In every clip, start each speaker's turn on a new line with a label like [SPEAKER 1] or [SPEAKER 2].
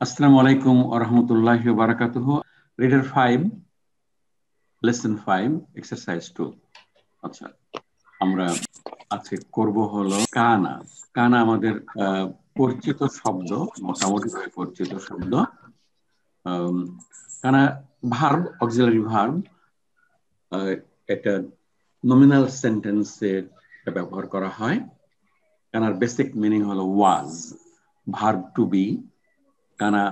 [SPEAKER 1] Assalamu alaikum wa rahmatullahi wa barakatuhu. Reader 5, lesson 5, exercise 2. আচ্ছা, আমরা আজকে করব হলো কানা। কানা আমাদের পরিচিত শব্দ, মোটামুটি পরিচিত শব্দ। কানা ভার্ব, অক্সিলারি ভার্ব। এটা নমিনাল সেন্টেন্সে ব্যবহার করা হয়। কানার বেসিক মিনিং হলো ওয়াজ, ভার্ব টু বি। কানা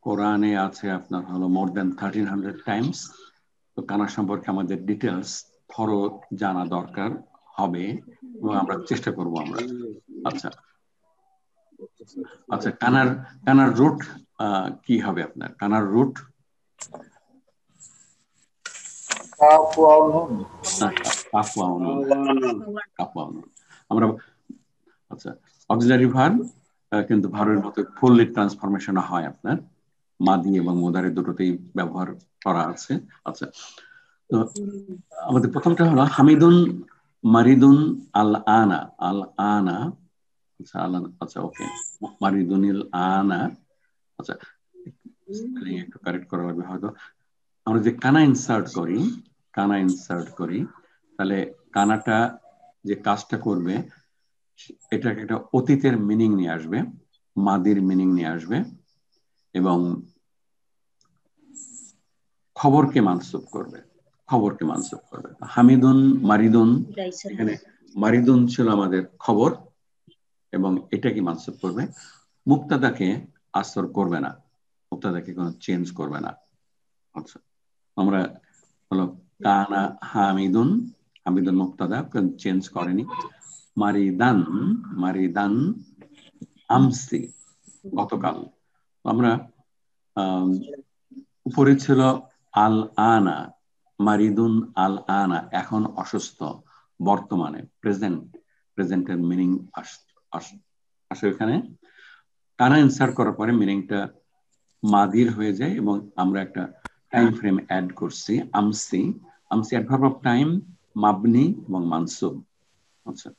[SPEAKER 1] কোরআনে আছে আপনার হলো মোর দেন 1300 টাইমস। তো কানা সম্পর্কে আমাদের ডিটেলস থরো জানা দরকার হবে এবং আমরা চেষ্টা করব আমরা। আচ্ছা আচ্ছা, কানার রুট কি হবে আপনার? কানার রুট আমরা আচ্ছা, অক্সিলারি ভার্ব কিন্তু ভার্বের মতো ফুললি ট্রান্সফরমেশন হয় আপনার, মাদি এবং মুদারি দুটোতেই ব্যবহার করা আছে। আচ্ছা, তো আমাদের প্রথমটা হলো হামিদুন মারিদুন আল আনা। আল আনা, আচ্ছা আচ্ছা ওকে, মারিদুনিল আনা। আচ্ছা, একটু কারেক্ট করা লাগবে হয়তো। আমরা যে কানা ইনসার্ট করি, তাহলে কানাটা যে কাজটা করবে এটা একটা অতীতের মিনিং নিয়ে আসবে, মাদির মিনিং নিয়ে আসবে এবং খবরকে মানসুব করবে। হামিদুন মারিদুন, এখানে মারিদুন ছিল আমাদের খবর এবং এটা কি মানসুব করবে? মুক্তাদাকে আসর করবে না, মুক্তাদাকে কোনো চেঞ্জ করবে না। আচ্ছা, আমরা হলো কানা হামিদুন মুক্তাদা চেঞ্জ করেনি। মারিদান আমসি, গতকাল। আমরা উপরে ছিল আল আনা, মারিদুন আল আনা, এখন অসুস্থ, বর্তমানে প্রেজেন্টের মিনিং আসে এখানে। কানা ইনসার্ট করার পরে মিনিংটা মাদির হয়ে যায় এবং আমরা একটা টাইম ফ্রেম অ্যাড করছি, আমসি অ্যাডভার্ব অফ টাইম, মাবনি এবং মানসুব। আচ্ছা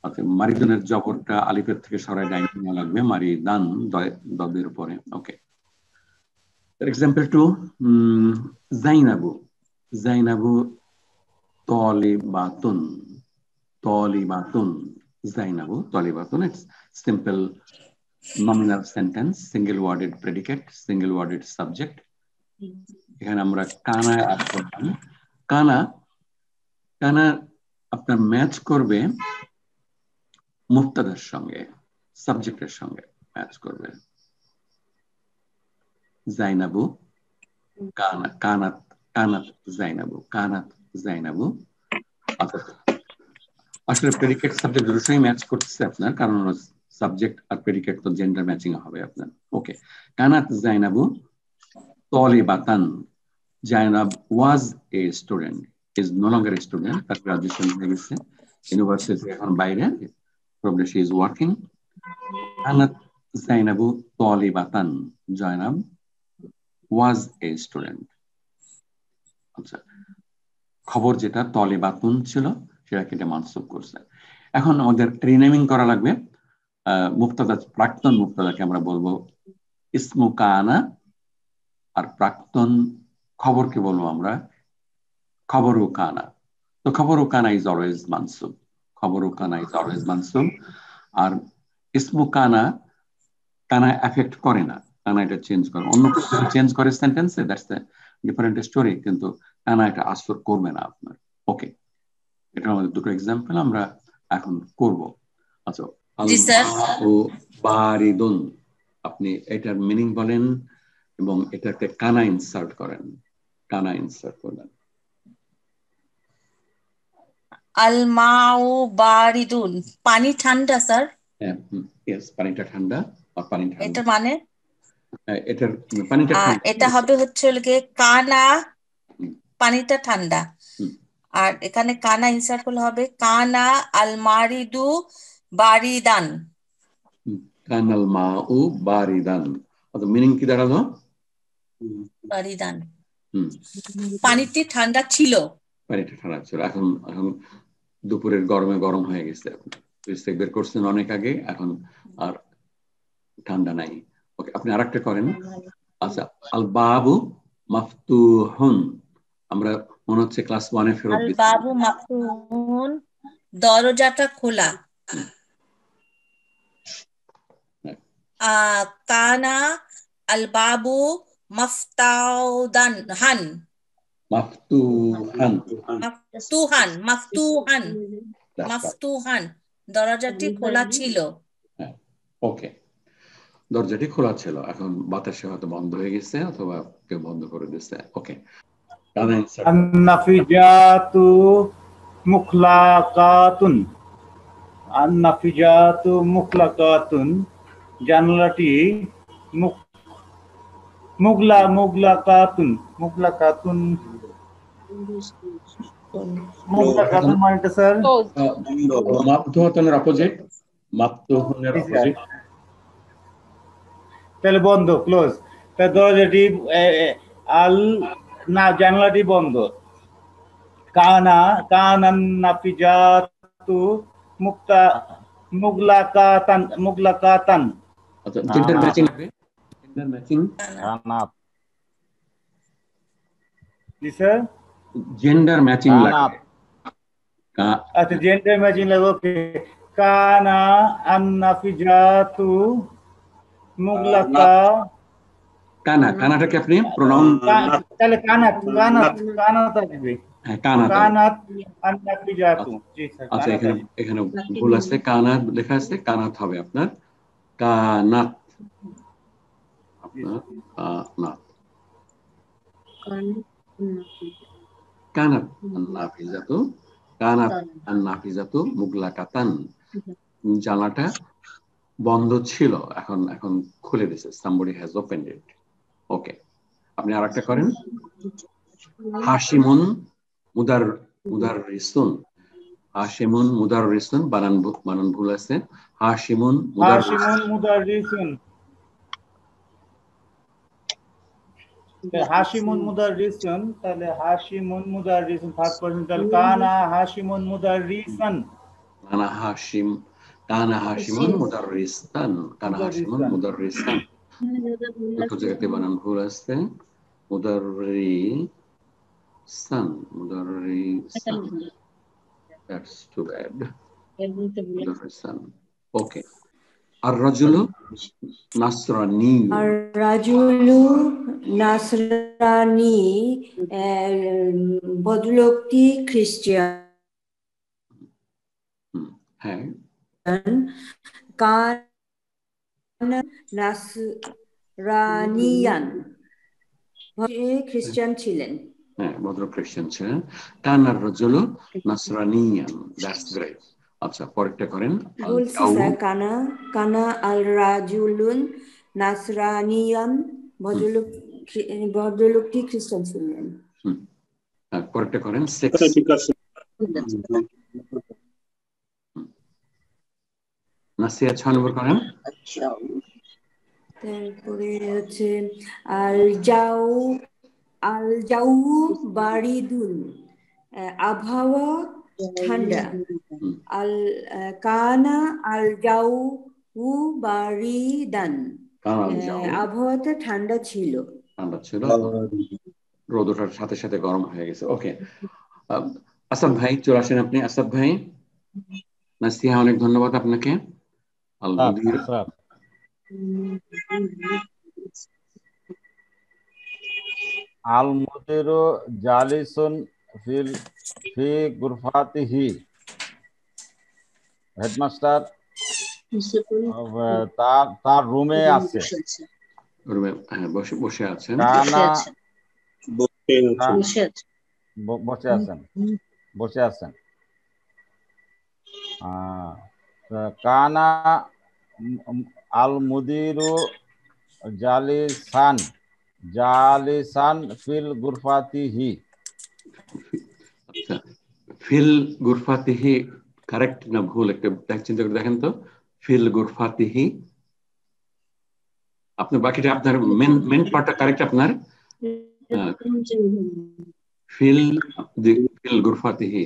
[SPEAKER 1] আচ্ছা, মারিদানের জবরটা আলিফের থেকে সরাই ডাইন নেওয়া লাগবে, মারিদান দদের উপরে। ওকে, example 2, জাইনাবু তলিবাতুন। তলিবাতুন, it's simple nominal sentence, single worded predicate, single worded subject. এখানে আমরা কানা অ্যাড করলাম। কানা আপনার ম্যাচ করবে মুফতাদার সঙ্গে, সাবজেক্টের সঙ্গে ম্যাচ করবে। জাইনাবু কানাত জাইনাবু। আসলে প্রেডিকেট সাবজেক্ট দুটোর সঙ্গে ম্যাচ করতেছে আপনার, কারণ সাবজেক্ট আর প্রেডিকেট তো জেন্ডার ম্যাচিং হবে আপনার। ওকে, কানাত জাইনাবু তলিবাতান। Zainab was a student, is no longer student, তার গ্রাজুয়েশন হয়ে গেছে, ইউনিভার্সিটি এখন বাইরে, প্রবলি শি ইজ ওয়ার্কিং। কানাত জাইনাবু তলিবাতান, জাইনাব ওয়াজ এ স্টুডেন্ট। আচ্ছা, খবর যেটা তলিবাতুন ছিল সেটাকে এটা মানসুব করছে। এখন আমাদের রিনেমিং করা লাগবে। মুফতাদা, প্রাক্তন মুফতাদাকে আমরা বলবো ইসমু কানা, আর প্রাক্তন খবরকে বলবো আমরা খবরু কানা। তো খবরু কানা ইজ অলওয়েজ মানসুব। আর ইসমু কানা এফেক্ট করে না, কানা এটা চেঞ্জ করে, অন্য কিছু চেঞ্জ করে সেন্টেন্সে, দ্যাটস দ্য ডিফারেন্ট স্টোরি, কিন্তু কানা এটা আসর করবে না আপনার। ওকে, এটা আমাদের দুটো এক্সাম্পল আমরা এখন করব। আচ্ছা, ও বারিদুন, আপনি এটার মিনিং বলেন এবং এটাকে কানা ইনসার্ট করবেন।
[SPEAKER 2] আল মাউ বারিদুন, পানি ঠান্ডা স্যার।
[SPEAKER 1] হ্যাঁ, ইয়েস, পানিটা ঠান্ডা। আর পানি ঠান্ডা,
[SPEAKER 2] এটা মানে
[SPEAKER 1] এটার পানিটা ঠান্ডা,
[SPEAKER 2] এটা হবে হচ্ছে কানা, পানিটা ঠান্ডা। আর এখানে কানা ইনসার্ট করলে হবে কানা আলমারিদু বারিদান।
[SPEAKER 1] কানাল মাউ বারিদান, অত মিনিং কি দাঁড়ালো?
[SPEAKER 2] বারিদান, পানিটি ঠান্ডা ছিল।
[SPEAKER 1] এখন দুপুরের গরমে গরম হয়ে গেছে। বের করছেন অনেক আগে, এখন আর ঠান্ডা নাই। ওকে, আপনি আরেকটা করেন। আচ্ছা, আল বাবু মাফতুহুন, আমরা মনে হচ্ছে ক্লাস 1-এ ফেরত
[SPEAKER 2] আল
[SPEAKER 1] গেছি।
[SPEAKER 2] বাবু মাফতুহুন, দরজাটা খোলা। কানা আল বাবু মাফতাউদান হান,
[SPEAKER 1] মাফতুহান,
[SPEAKER 2] মাফতুহান মাফতুহান
[SPEAKER 1] that's right.
[SPEAKER 2] মাফতুহান, দরজাটি খোলা ছিল।
[SPEAKER 1] হ্যাঁ, ওকে, দরজাটি খোলা ছিল, এখন বাতাসে হয়তো বন্ধ হয়ে গেছে অথবা কেউ বন্ধ করে দিচ্ছে। ওকে,
[SPEAKER 3] আন-নাফিজাতু মুখলাকাতুন, আন-নাফিজাতু মুখলাকাতুন, জানালাটি মুগলাকাতুন, মুগলাকাতুন মানে স্যার
[SPEAKER 1] মাফতুহানের অপোজিট, মাফতুহুনের অপোজিট
[SPEAKER 3] তাহলে বন্ধ, ক্লোজ। তাহলে দরজাটি আল না, জানালাটি বন্ধ। কানান নাফিজাতু মুগলাকাতান।
[SPEAKER 1] আচ্ছা, জেন্ডার ম্যাচিং হবে, জেন্ডার ম্যাচিং,
[SPEAKER 4] কানাত,
[SPEAKER 3] জি স্যার,
[SPEAKER 1] জেন্ডার ম্যাচিং লাগবে।
[SPEAKER 3] আচ্ছা, জেন্ডার ম্যাচিং লাগবে। ওকে, কানা আন-নাফিজাতু মুগলাকা,
[SPEAKER 1] কানাটাকে আপনি প্রোনাউন,
[SPEAKER 3] তাহলে কানাত আসবে।
[SPEAKER 1] হ্যাঁ, কানাত।
[SPEAKER 3] আন-নাফিজাতু, জি স্যার।
[SPEAKER 1] আচ্ছা, এখানে ভুল আছে, কানাত লেখা আছে, কানাত হবে আপনার কানাত, আপনার কানাত, কানাত আন-নাফিজাতু, কানাত আন-নাফিজাতু মুগলাকাতান, জানালাটা বন্ধ ছিল, এখন খুলে দিয়েছে, somebody has opened it. ওকে, আপনি আরেকটা করেন। হাশিমুন মুদাররিসুন, হাশিমুন মুদাররিসুন, বানান ভুল আছে, হাশিমুন
[SPEAKER 3] মুদাররিসুন, হাশিমুন মুদাররিসুন, তাহলে হাশিমুন মুদাররিসুন থার্ড পারসন, তাহলে কানা হাশিমুন মুদাররিসান,
[SPEAKER 1] কানা হাশিমুন মুদাররিসান, কানা হাশিমুন মুদাররিসান, দুটো জায়গাতে বানান ভুল আছে, মুদাররিসান, that's too bad, মুদাররিসান। ওকে, আর-রাজুলু নাসরানি,
[SPEAKER 5] আর-রাজুলু নাসরানি, ভদ্রলোকটি খ্রিস্টান।
[SPEAKER 1] হ্যাঁ,
[SPEAKER 5] কানা নাসরানিয়ান, খ্রিস্টান ছিলেন।
[SPEAKER 1] হ্যাঁ, ভদ্র খ্রিস্টান ছিলেন। কানার রাজুলু নাসরানিয়ান, দ্যাটস গ্রেট। আচ্ছা, পরেরটা করেন।
[SPEAKER 5] বলছি স্যার, কানা আল রাজুলুন নাসরানিয়ান, ভদ্রলোকটি খ্রিস্টান ছিলেন।
[SPEAKER 1] পরেরটা করেন। সেক্স, নাসিয়া 6 নম্বর করেন।
[SPEAKER 5] তারপরে হচ্ছে আল জাউ বারিদুন, আবহাওয়া ঠান্ডা। কানা আল জাউ বারিদান, আবহাওয়াটা ঠান্ডা ছিল।
[SPEAKER 1] রোদ ওঠার সাথে সাথে গরম হয়ে গেছে। ওকে, আসাদ ভাই চলে আসেন আপনি। আসাদ ভাই, নাসিহা অনেক ধন্যবাদ আপনাকে।
[SPEAKER 4] আল মুদিরু জালিসুন ফি গুরফাতিহি, হেডমাস্টার তার রুমে আছে,
[SPEAKER 1] বসে আছেন।
[SPEAKER 4] বসে আছেন। কানা আল মুদিরু জালিসান ফিল গুরফাতিহি।
[SPEAKER 1] আচ্ছা, ফিল গুরফাতিহি কারেক্ট না ভুল, একটা চিন্তা করে দেখেন তো। ফিল গুরফাতিহি, আপনার বাকিটা, আপনার মেন পার্টটা কারেক্ট আপনার। ফিল গুরফাতিহি,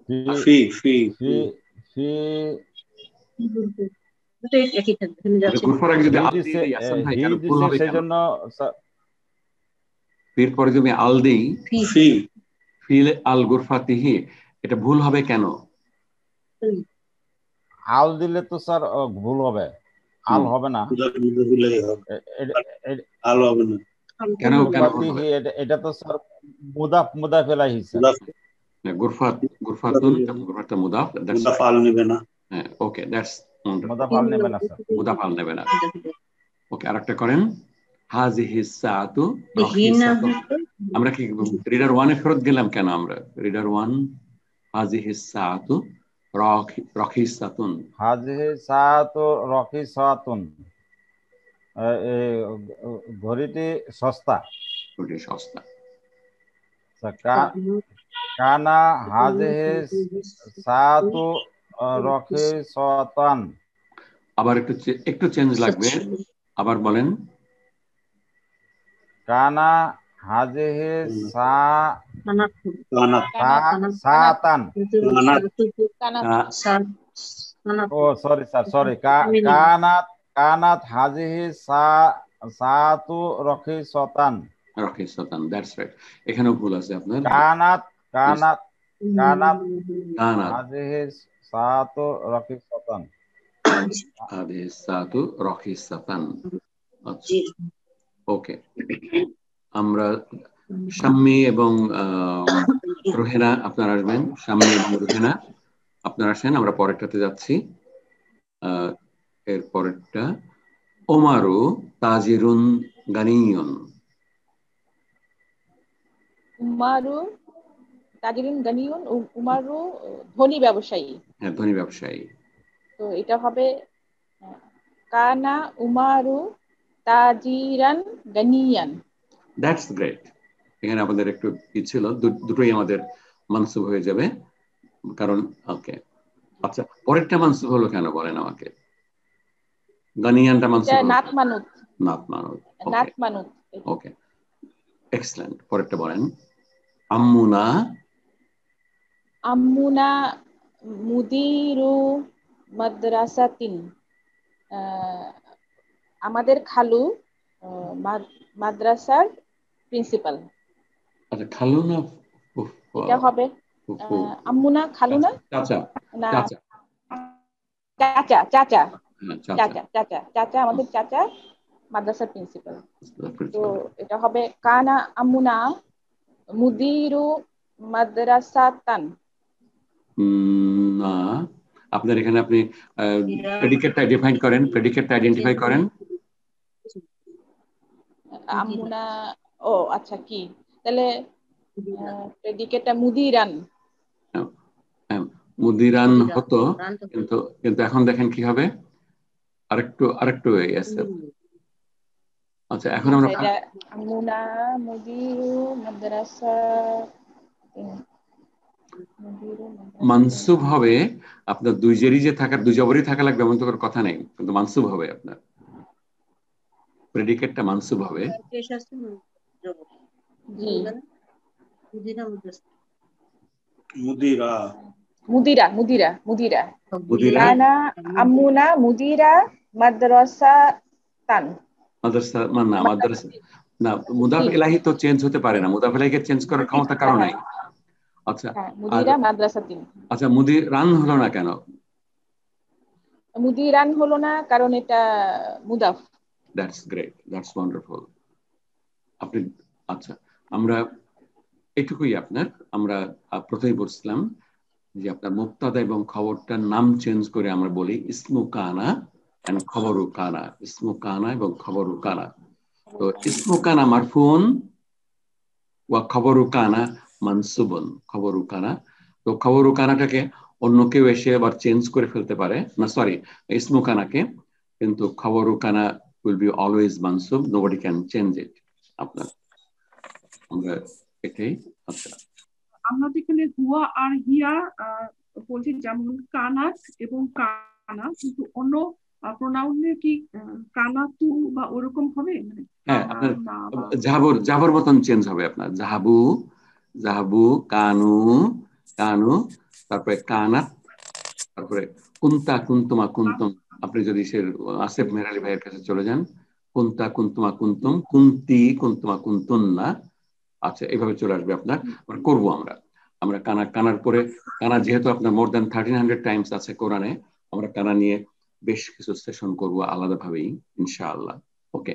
[SPEAKER 4] ফি
[SPEAKER 6] ফি
[SPEAKER 4] ফি ফি
[SPEAKER 6] একই থাকবে, এখানে যাচ্ছে
[SPEAKER 1] গুরফার আগে যদি
[SPEAKER 4] হি
[SPEAKER 1] আল দিয়ে
[SPEAKER 4] দিছে
[SPEAKER 1] দেই আসান ভাই
[SPEAKER 4] হি
[SPEAKER 1] কেন ভুল
[SPEAKER 4] দিছে
[SPEAKER 1] হবে
[SPEAKER 4] সেই
[SPEAKER 1] কেন?
[SPEAKER 4] জন্য
[SPEAKER 1] ফির পরে যদি আল দেই
[SPEAKER 6] ফি
[SPEAKER 1] ফি ফিল আল গুরফাতিহি, এটা ভুল হবে কেন?
[SPEAKER 4] আল দিলে তো স্যার ভুল হবে, আল হবে না।
[SPEAKER 6] আলো হবে না,
[SPEAKER 1] কেন কেন ভুল
[SPEAKER 4] গুরফাতিহি
[SPEAKER 1] হবে?
[SPEAKER 4] এটা তো স্যার মুদাফ ইলাইহি স্যার।
[SPEAKER 1] গুরফাতুন গুরফাত মুদাফ, দ্যাটস
[SPEAKER 6] মুদাফ আল নেবে না।
[SPEAKER 1] হ্যাঁ, ওকে, দ্যাটস
[SPEAKER 4] মুদাফ আল নেবে না স্যার।
[SPEAKER 1] মুদাফ আল নেবে না। ওকে, আরেকটা করেন, হাযিহি সাআতু
[SPEAKER 6] হিনা
[SPEAKER 1] রাখিসাতুন। আমরা কি রিডার 1 এ ফেরত গেলাম কেন? আমরা রিডার 1 হাযিহি সাআতু রাখিসাতুন।
[SPEAKER 4] হাযিহি সাআতু রাখিসাতুন, ঘড়িটি সস্তা।
[SPEAKER 1] ঘড়িটি সস্তা।
[SPEAKER 4] কানা হাযিহি সাআতু রাখিসাতান।
[SPEAKER 1] আবার একটু চেঞ্জ লাগবে, আবার বলেন।
[SPEAKER 4] কানা হাযিহি সাআতান। ও সরি স্যার, সরি, কানাত হাযিহি সাআতু রাখিসাতান।
[SPEAKER 1] রাখিসাতান, দ্যাটস রাইট। এখানেও ভুল আছে আপনার।
[SPEAKER 4] কানাত
[SPEAKER 1] কানাত
[SPEAKER 4] হাযিহি সাআতু রাখিসাতান।
[SPEAKER 1] হাযিহি সাআতু রাখিসাতান। আচ্ছা, ওকে। আমরা শাম্মী এবং রুহেনা আপনারা আসবেন। শাম্মী এবং রুহেনা আপনারা আসেন, আমরা পরেরটাতে যাচ্ছি। এর পরেরটা ওমারু তাজিরুন গানিয়ুন।
[SPEAKER 7] উমারু তাজিরুন গানিয়ুন, উমারু ধনী ব্যবসায়ী।
[SPEAKER 1] হ্যাঁ, ধনী ব্যবসায়ী।
[SPEAKER 7] তো এটা হবে কানা উমারু তাজিরান গানিয়ান।
[SPEAKER 1] That's great. এখানে আমাদের একটু কি ছিল, দুটোই আমাদের মানসুব হয়ে যাবে, কারণ ওকে। আচ্ছা, পরেরটা মানসুব হলো কেন বলেন আমাকে? গানিয়ানটা মানসুব হলো
[SPEAKER 7] নাত মানুত।
[SPEAKER 1] নাত মানুত,
[SPEAKER 7] নাত মানুত।
[SPEAKER 1] ওকে, এক্সেলেন্ট। পরেরটা বলেন। আম্মুনা
[SPEAKER 7] মুদিরু মাদ্রাসাতিন। আমাদের খালু মাদ্রাসার প্রিন্সিপাল।
[SPEAKER 1] আচ্ছা, খালু না
[SPEAKER 7] এটা হবে আম্মুনা খালু না,
[SPEAKER 1] চাচা
[SPEAKER 7] না
[SPEAKER 1] চাচা
[SPEAKER 7] চাচা চাচা
[SPEAKER 1] চাচা
[SPEAKER 7] চাচা চাচা আমাদের চাচা মাদ্রাসার প্রিন্সিপাল। তো
[SPEAKER 1] চাচা।
[SPEAKER 7] এটা হবে কানা আম্মুনা মুদিরু মাদ্রাসাতান।
[SPEAKER 1] না, আপনার এখানে আপনি প্রেডিকেটটা ডিফাইন করেন, প্রেডিকেটটা আইডেন্টিফাই করেন।
[SPEAKER 7] আম্মুনা, ও আচ্ছা, কি তাহলে প্রেডিকেটটা মুদিরান।
[SPEAKER 1] মুদিরান হতো, কিন্তু এখন দেখেন কি হবে, আরেকটু আছে। আচ্ছা, এখন আমরা
[SPEAKER 7] এটা আম্মুনা মুদিরু মাদ্রাসা
[SPEAKER 1] মানসুব হবে আপনার দুই জেরি যে থাকার, দুই জবরই থাকা লাগবে এমন তো কোনো কথা নেই, কিন্তু মানসুব হবে আপনার প্রেডিকেটটা মানসুব হবে।
[SPEAKER 6] মুদিরা
[SPEAKER 7] মুদিরা মুদিরা মুদিরা
[SPEAKER 1] মুদিরা
[SPEAKER 7] কানা আম্মুনা মুদিরা মাদ্রাসাতান।
[SPEAKER 1] মাদ্রাসা না, মাদ্রাসা না, মুদাফ ইলাহি তো চেঞ্জ হতে পারে না, মুদাফ ইলাহিকে চেঞ্জ করার ক্ষমতা কারো নাই। আচ্ছা,
[SPEAKER 7] মুদিরা মাদ্রাসাতিন।
[SPEAKER 1] আচ্ছা, মুদিরান হলো না কেন?
[SPEAKER 7] মুদিরান হলো না কারণ এটা মুদাফ।
[SPEAKER 1] That's great, that's wonderful. আপনি আচ্ছা, আমরা এটুকুই আপনার, আমরা প্রথমেই বলছিলাম যে আপনার মুক্তাদা এবং খবরটার নাম চেঞ্জ করে আমরা বলি ইসমু কানা এন্ড খবরু কানা, ইসমু কানা এবং খবরু কানা। তো ইসমু কানা মারফুন ওয়া খবরু কানা মানসুবুন, খবরু কানা। তো খবরু কানাটাকে অন্য কেউ এসে আবার চেঞ্জ করে ফেলতে পারে না, সরি, ইসমু কানাকে, কিন্তু খবরু কানা will be always mansub, nobody can change it আপনার। আমরা এটাই। আচ্ছা,
[SPEAKER 8] আমরা যেখানে হুয়া আর হিয়া বলছি, যেমন কানাত এবং কানা, কিন্তু অন্য প্রোনাউনে কি কানাতু বা ওরকম হবে?
[SPEAKER 1] হ্যাঁ, আপনার জাহাবুর মতন চেঞ্জ হবে আপনার, জাহাবু জাহাবু, কানু কানু, তারপরে কানাত, তারপরে কুন্তা কুন্তুমা কুন্তুম, আপনি যদি সে আসিফ মেহরালি ভাইয়ের কাছে চলে যান, কুন্তা কুন্তুমা কুন্তুম, কুন্তি কুন্তুমা কুন্তুন্না। আচ্ছা, এইভাবে চলে আসবে আপনার। করবো আমরা কানা, কানার পরে কানা যেহেতু আপনার মোর দ্যান 1300 টাইমস আছে কোরআনে, আমরা কানা নিয়ে বেশ কিছু সেশন করবো আলাদাভাবেই ইনশাআল্লাহ। ওকে,